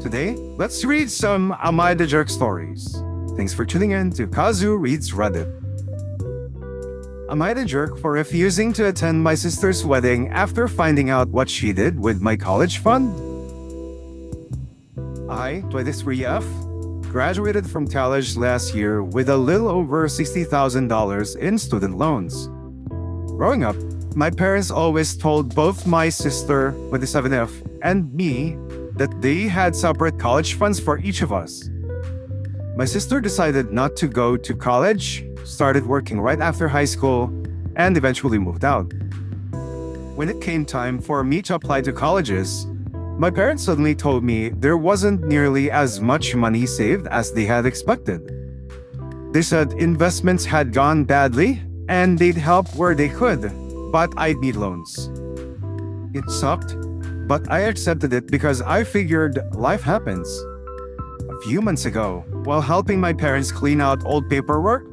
Today, let's read some AmITheJerk stories. Thanks for tuning in to Kazu Reads Reddit. AmITheJerk for refusing to attend my sister's wedding after finding out what she did with my college fund? I, 23F, graduated from college last year with a little over $60,000 in student loans. Growing up, my parents always told both my sister, 27F, and me that they had separate college funds for each of us. My sister decided not to go to college, started working right after high school, and eventually moved out. When it came time for me to apply to colleges, my parents suddenly told me there wasn't nearly as much money saved as they had expected. They said investments had gone badly and they'd help where they could, but I'd need loans. It sucked, but I accepted it because I figured life happens. A few months ago, while helping my parents clean out old paperwork,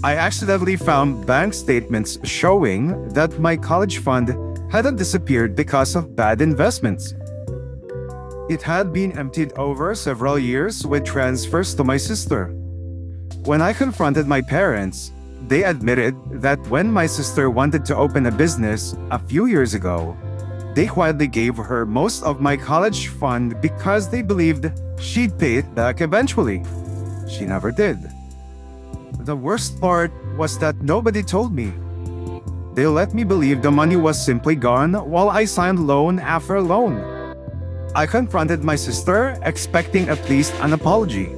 I accidentally found bank statements showing that my college fund hadn't disappeared because of bad investments. It had been emptied over several years with transfers to my sister. When I confronted my parents, they admitted that when my sister wanted to open a business a few years ago, they quietly gave her most of my college fund because they believed she'd pay it back eventually. She never did. The worst part was that nobody told me. They let me believe the money was simply gone while I signed loan after loan. I confronted my sister, expecting at least an apology.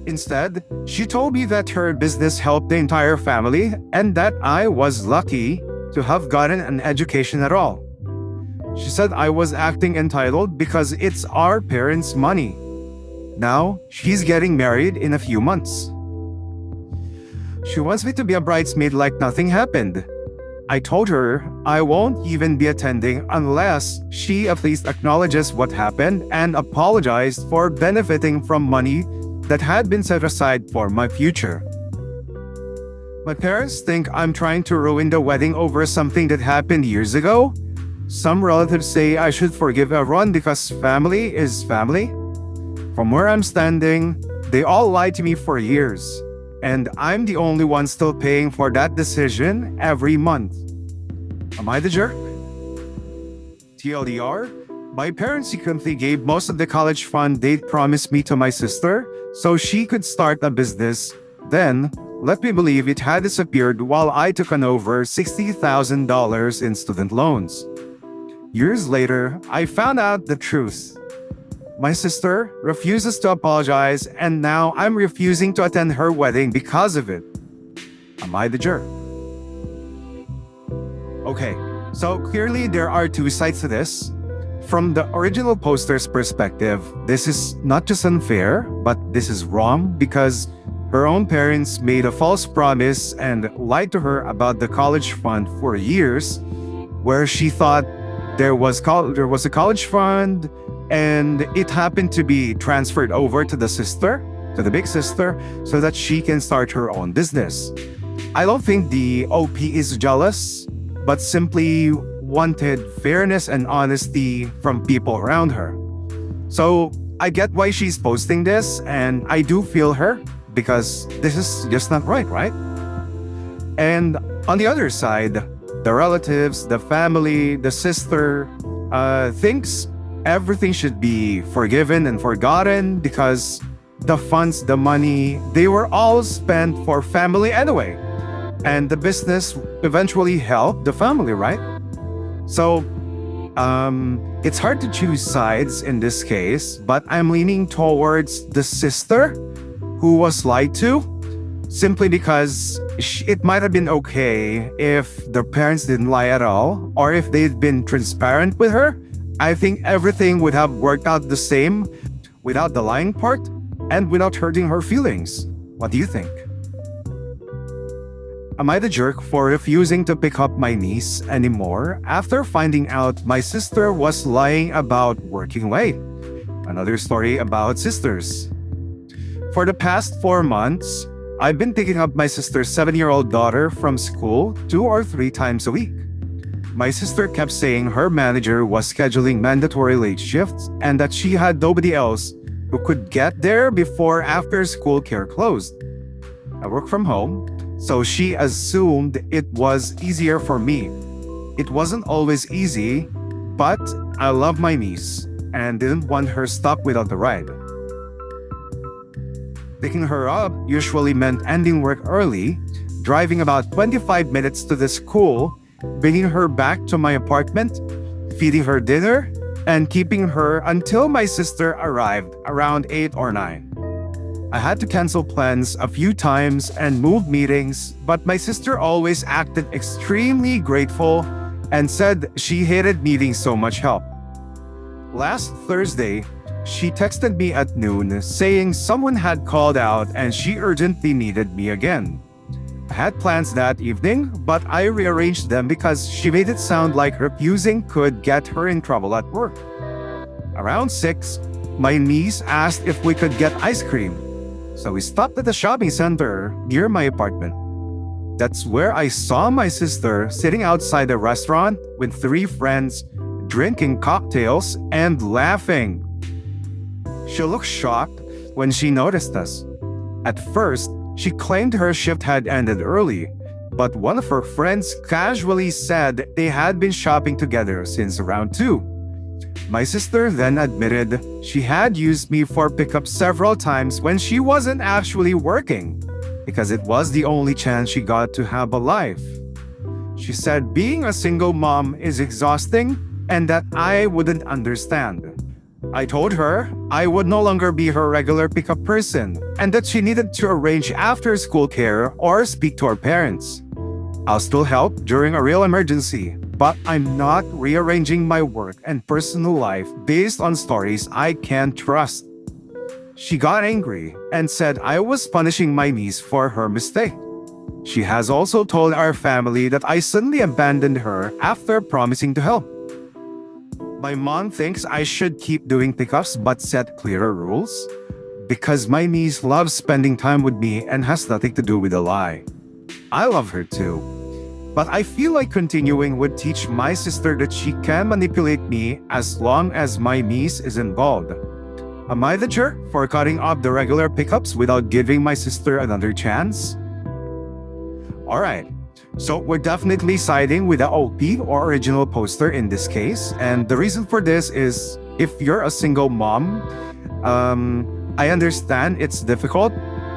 Instead, she told me that her business helped the entire family and that I was lucky to have gotten an education at all. She said I was acting entitled because it's our parents' money. Now, she's getting married in a few months. She wants me to be a bridesmaid like nothing happened. I told her I won't even be attending unless she at least acknowledges what happened and apologized for benefiting from money that had been set aside for my future. My parents think I'm trying to ruin the wedding over something that happened years ago. Some relatives say I should forgive everyone because family is family. From where I'm standing, they all lied to me for years, and I'm the only one still paying for that decision every month. Am I the jerk? TLDR, my parents secretly gave most of the college fund they'd promised me to my sister so she could start a business, then let me believe it had disappeared while I took on over $60,000 in student loans. Years later, I found out the truth. My sister refuses to apologize, and now I'm refusing to attend her wedding because of it. Am I the jerk? Okay, so clearly there are two sides to this. From the original poster's perspective, this is not just unfair, but this is wrong because her own parents made a false promise and lied to her about the college fund for years, where she thought there was a college fund and it happened to be transferred over to the big sister, so that she can start her own business. I don't think the OP is jealous, but simply wanted fairness and honesty from people around her. So I get why she's posting this, and I do feel her because this is just not right? And on the other side, the relatives, the family, the sister thinks everything should be forgiven and forgotten because the funds, the money, they were all spent for family anyway. And the business eventually helped the family, right? So, it's hard to choose sides in this case, but I'm leaning towards the sister who was lied to, simply because it might have been okay if the parents didn't lie at all, or if they'd been transparent with her. I think everything would have worked out the same without the lying part and without hurting her feelings. What do you think? Am I the jerk for refusing to pick up my niece anymore after finding out my sister was lying about working late? Another story about sisters. For the past 4 months, I've been picking up my sister's 7-year-old daughter from school 2 or 3 times a week. My sister kept saying her manager was scheduling mandatory late shifts and that she had nobody else who could get there before after school care closed. I work from home, so she assumed it was easier for me. It wasn't always easy, but I love my niece and didn't want her stuck without the ride. Picking her up usually meant ending work early, driving about 25 minutes to the school, bringing her back to my apartment, feeding her dinner, and keeping her until my sister arrived around 8 or 9. I had to cancel plans a few times and move meetings, but my sister always acted extremely grateful and said she hated needing so much help. Last Thursday, she texted me at noon saying someone had called out and she urgently needed me again. I had plans that evening, but I rearranged them because she made it sound like refusing could get her in trouble at work. Around 6, my niece asked if we could get ice cream. So we stopped at the shopping center near my apartment. That's where I saw my sister sitting outside the restaurant with 3 friends, drinking cocktails and laughing. She looked shocked when she noticed us. At first, she claimed her shift had ended early, but one of her friends casually said they had been shopping together since around 2. My sister then admitted she had used me for pickup several times when she wasn't actually working, because it was the only chance she got to have a life. She said being a single mom is exhausting and that I wouldn't understand. I told her I would no longer be her regular pickup person and that she needed to arrange after-school care or speak to her parents. I'll still help during a real emergency, but I'm not rearranging my work and personal life based on stories I can't trust. She got angry and said I was punishing my niece for her mistake. She has also told our family that I suddenly abandoned her after promising to help. My mom thinks I should keep doing pickups but set clearer rules because my niece loves spending time with me and has nothing to do with a lie. I love her too, but I feel like continuing would teach my sister that she can manipulate me as long as my niece is involved. Am I the jerk for cutting off the regular pickups without giving my sister another chance? Alright, so we're definitely siding with the OP or original poster in this case, and the reason for this is if you're a single mom, I understand it's difficult.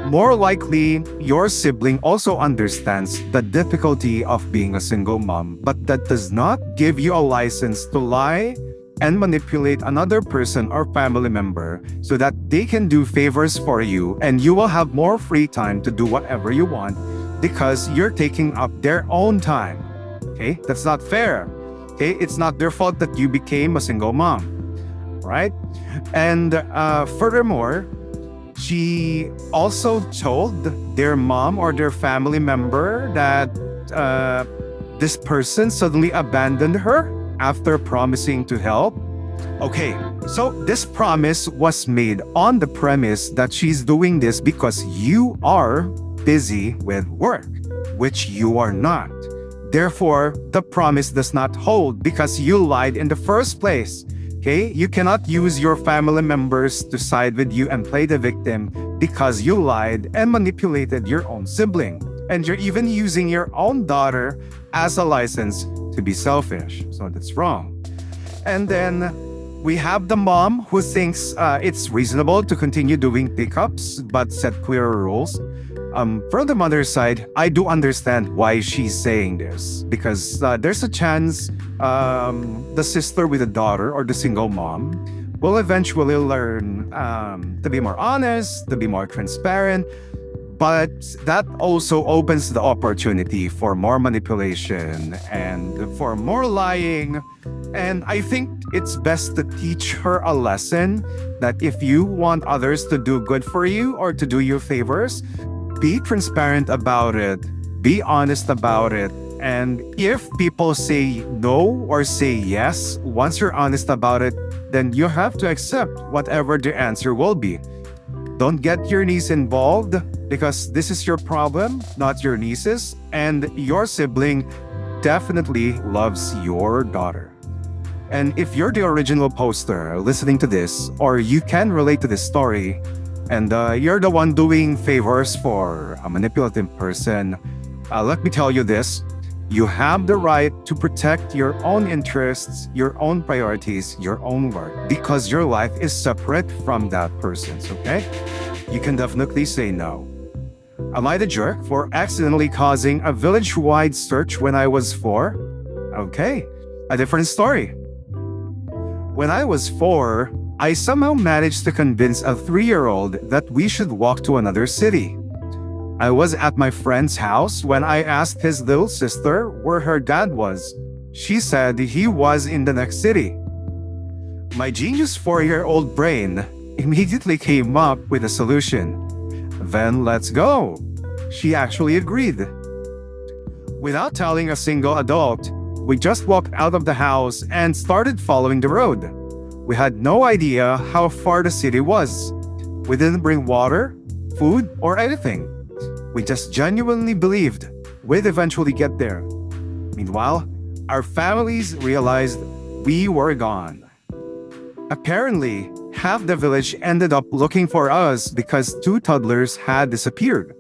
More likely, your sibling also understands the difficulty of being a single mom, but that does not give you a license to lie and manipulate another person or family member so that they can do favors for you and you will have more free time to do whatever you want because you're taking up their own time. Okay? That's not fair. Okay? It's not their fault that you became a single mom. Right? And furthermore, she also told their mom or their family member that this person suddenly abandoned her after promising to help. Okay, so this promise was made on the premise that she's doing this because you are busy with work, which you are not. Therefore, the promise does not hold because you lied in the first place. Okay, you cannot use your family members to side with you and play the victim because you lied and manipulated your own sibling. And you're even using your own daughter as a license to be selfish. So that's wrong. And then we have the mom who thinks it's reasonable to continue doing pickups but set clearer rules. From the mother's side, I do understand why she's saying this because there's a chance the sister with a daughter or the single mom will eventually learn to be more honest, to be more transparent, but that also opens the opportunity for more manipulation and for more lying. And I think it's best to teach her a lesson that if you want others to do good for you or to do you favors, be transparent about it, be honest about it, and if people say no or say yes, once you're honest about it, then you have to accept whatever the answer will be. Don't get your niece involved because this is your problem, not your niece's, and your sibling definitely loves your daughter. And if you're the original poster listening to this, or you can relate to this story, and you're the one doing favors for a manipulative person, let me tell you this. You have the right to protect your own interests, your own priorities, your own work, because your life is separate from that person's, okay? You can definitely say no. Am I the jerk for accidentally causing a village-wide search when I was 4? Okay, a different story. When I was 4, I somehow managed to convince a 3-year-old that we should walk to another city. I was at my friend's house when I asked his little sister where her dad was. She said he was in the next city. My genius 4-year-old brain immediately came up with a solution. Then let's go. She actually agreed. Without telling a single adult, we just walked out of the house and started following the road. We had no idea how far the city was. We didn't bring water, food, or anything. We just genuinely believed we'd eventually get there. Meanwhile, our families realized we were gone. Apparently, half the village ended up looking for us because 2 toddlers had disappeared.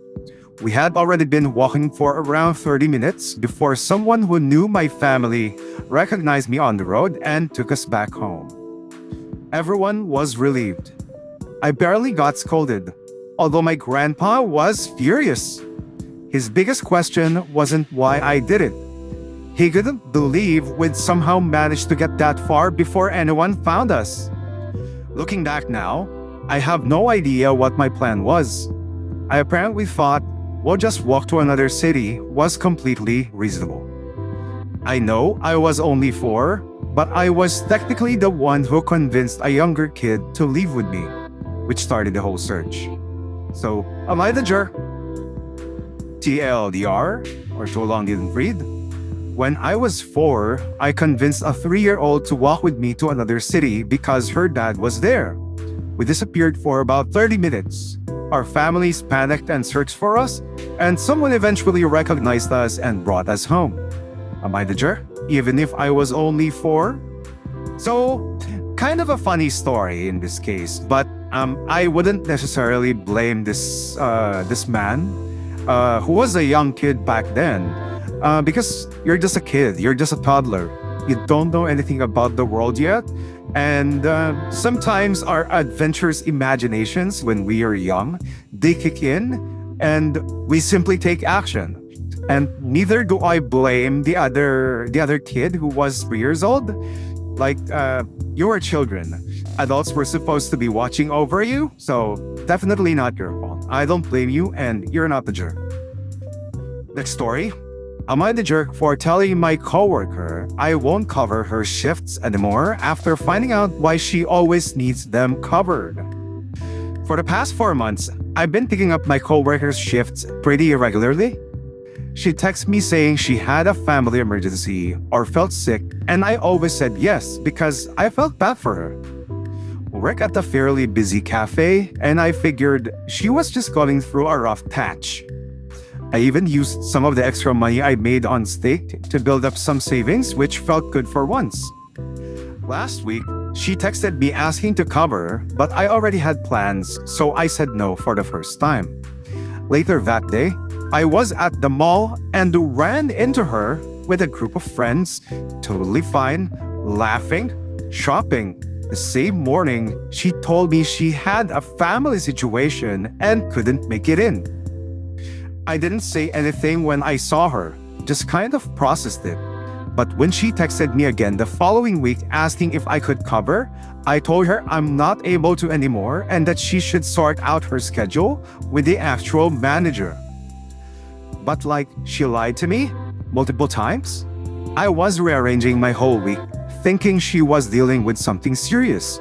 We had already been walking for around 30 minutes before someone who knew my family recognized me on the road and took us back home. Everyone was relieved. I barely got scolded, although my grandpa was furious. His biggest question wasn't why I did it. He couldn't believe we'd somehow managed to get that far before anyone found us. Looking back now, I have no idea what my plan was. I apparently thought we'll just walk to another city was completely reasonable. I know I was only 4, but I was technically the one who convinced a younger kid to leave with me, which started the whole search. So, am I the jerk? TLDR, or too long didn't read? When I was 4, I convinced a 3-year-old to walk with me to another city because her dad was there. We disappeared for about 30 minutes. Our families panicked and searched for us, and someone eventually recognized us and brought us home. Am I the jerk, even if I was only 4? So, kind of a funny story in this case, but I wouldn't necessarily blame this man who was a young kid back then, because you're just a kid, you're just a toddler. You don't know anything about the world yet, and sometimes our adventurous imaginations when we are young, they kick in, and we simply take action. And neither do I blame the other kid who was 3 years old. Like, you were children. Adults were supposed to be watching over you, so definitely not your fault. I don't blame you, and you're not the jerk. Next story. Am I the jerk for telling my coworker I won't cover her shifts anymore after finding out why she always needs them covered? For the past 4 months, I've been picking up my coworker's shifts pretty irregularly. She texted me saying she had a family emergency or felt sick, and I always said yes because I felt bad for her. We work at a fairly busy cafe, and I figured she was just going through a rough patch. I even used some of the extra money I made on steak to build up some savings, which felt good for once. Last week, she texted me asking to cover, but I already had plans, so I said no for the first time. Later that day, I was at the mall and ran into her with a group of friends, totally fine, laughing, shopping. The same morning, she told me she had a family situation and couldn't make it in. I didn't say anything when I saw her, just kind of processed it. But when she texted me again the following week asking if I could cover, I told her I'm not able to anymore and that she should sort out her schedule with the actual manager. But like, she lied to me multiple times? I was rearranging my whole week, thinking she was dealing with something serious.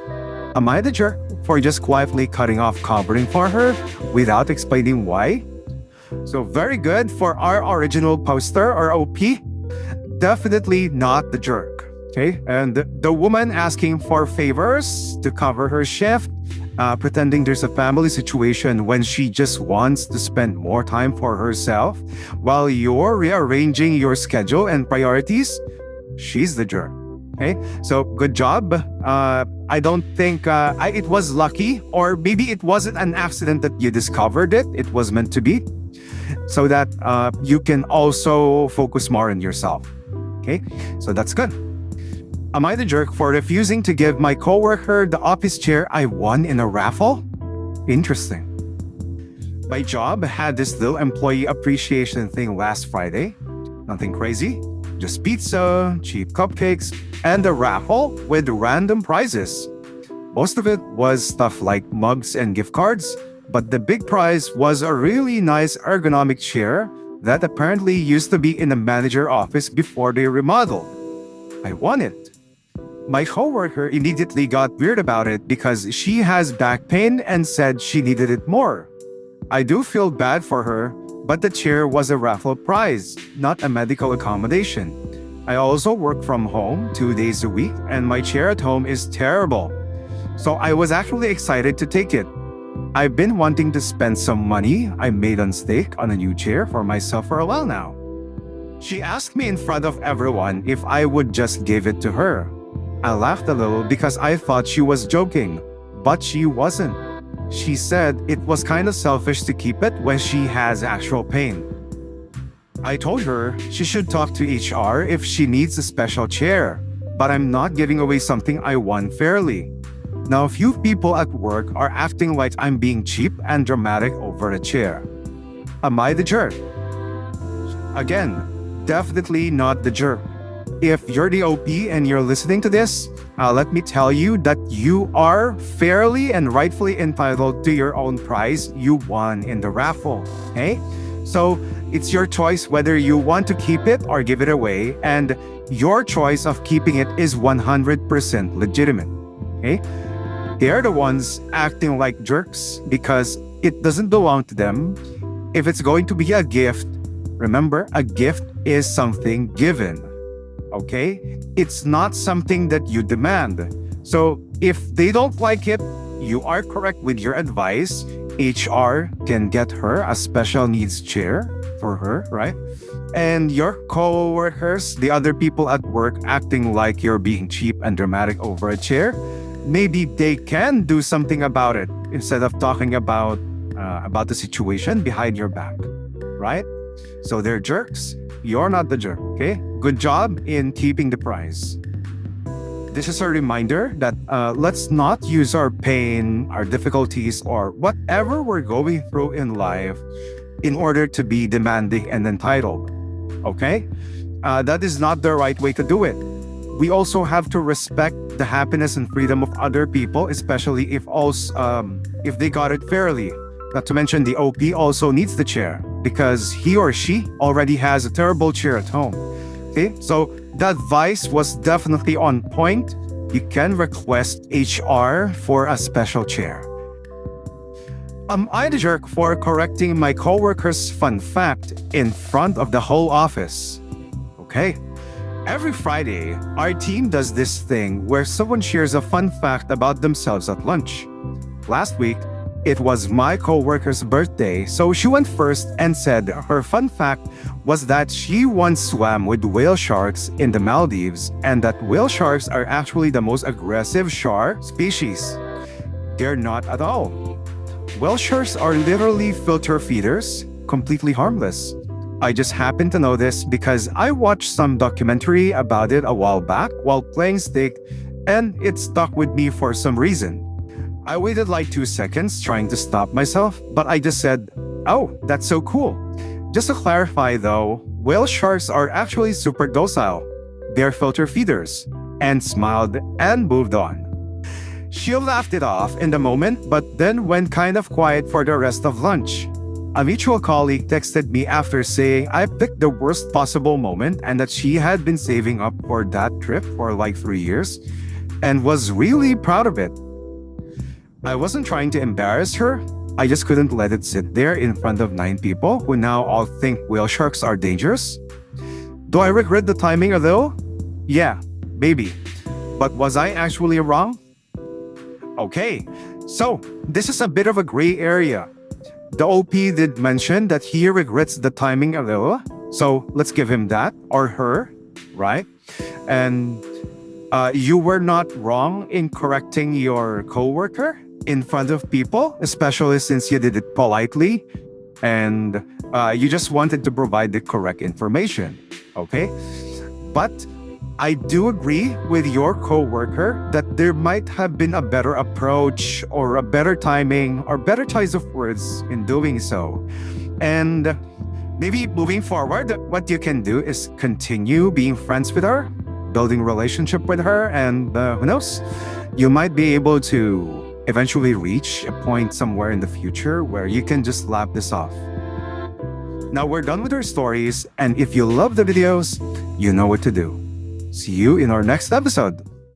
Am I the jerk for just quietly cutting off covering for her without explaining why? So very good for our original poster or OP. Definitely not the jerk. Okay, and the woman asking for favors to cover her shift, pretending there's a family situation when she just wants to spend more time for herself while you're rearranging your schedule and priorities. She's the jerk. Okay, so good job. I don't think it was lucky, or maybe it wasn't an accident that you discovered it. It was meant to be, so that you can also focus more on yourself. Okay, so that's good. Am I the jerk for refusing to give my coworker the office chair I won in a raffle? Interesting. My job had this little employee appreciation thing last Friday. Nothing crazy, just pizza, cheap cupcakes, and a raffle with random prizes. Most of it was stuff like mugs and gift cards, but the big prize was a really nice ergonomic chair that apparently used to be in the manager office before they remodeled. I won it. My coworker immediately got weird about it because she has back pain and said she needed it more. I do feel bad for her, but the chair was a raffle prize, not a medical accommodation. I also work from home 2 days a week, and my chair at home is terrible. So I was actually excited to take it. I've been wanting to spend some money I made on stake on a new chair for myself for a while now. She asked me in front of everyone if I would just give it to her. I laughed a little because I thought she was joking, but she wasn't. She said it was kind of selfish to keep it when she has actual pain. I told her she should talk to HR if she needs a special chair, but I'm not giving away something I won fairly. Now, a few people at work are acting like I'm being cheap and dramatic over a chair. Am I the jerk? Again, definitely not the jerk. If you're the OP and you're listening to this, let me tell you that you are fairly and rightfully entitled to your own prize you won in the raffle. Okay? So it's your choice whether you want to keep it or give it away, and your choice of keeping it is 100% legitimate. Okay? They're the ones acting like jerks because it doesn't belong to them. If it's going to be a gift, remember, a gift is something given. Okay? It's not something that you demand. So if they don't like it, you are correct with your advice. HR can get her a special needs chair for her, right? And your co-workers, the other people at work acting like you're being cheap and dramatic over a chair, maybe they can do something about it instead of talking about the situation behind your back, right? So they're jerks. You're not the jerk, okay? Good job in keeping the prize. This is a reminder that let's not use our pain, our difficulties, or whatever we're going through in life in order to be demanding and entitled, okay? That is not the right way to do it. We also have to respect the happiness and freedom of other people, especially if they got it fairly. Not to mention the OP also needs the chair because he or she already has a terrible chair at home. Okay, so that advice was definitely on point. You can request HR for a special chair. Am I the jerk for correcting my coworker's fun fact in front of the whole office? Okay. Every Friday, our team does this thing where someone shares a fun fact about themselves at lunch. Last week, it was my coworker's birthday, so she went first and said her fun fact was that she once swam with whale sharks in the Maldives and that whale sharks are actually the most aggressive shark species. They're not at all. Whale sharks are literally filter feeders, completely harmless. I just happen to know this because I watched some documentary about it a while back while playing stick, and it stuck with me for some reason. I waited like 2 seconds trying to stop myself, but I just said, "Oh, that's so cool." Just to clarify though, whale sharks are actually super docile. They're filter feeders, and smiled and moved on. She laughed it off in the moment, but then went kind of quiet for the rest of lunch. A mutual colleague texted me after saying I picked the worst possible moment and that she had been saving up for that trip for like 3 years and was really proud of it. I wasn't trying to embarrass her. I just couldn't let it sit there in front of 9 people who now all think whale sharks are dangerous. Do I regret the timing a little? Yeah, maybe. But was I actually wrong? Okay, So, this is a bit of a gray area. The OP did mention that he regrets the timing a little, so let's give him that, or her, right? And you were not wrong in correcting your coworker in front of people, especially since you did it politely and you just wanted to provide the correct information, okay? But I do agree with your coworker that there might have been a better approach or a better timing or better choice of words in doing so. And maybe moving forward, what you can do is continue being friends with her, building relationship with her, and who knows, you might be able to eventually reach a point somewhere in the future where you can just laugh this off. Now we're done with our stories, and if you love the videos, you know what to do. See you in our next episode.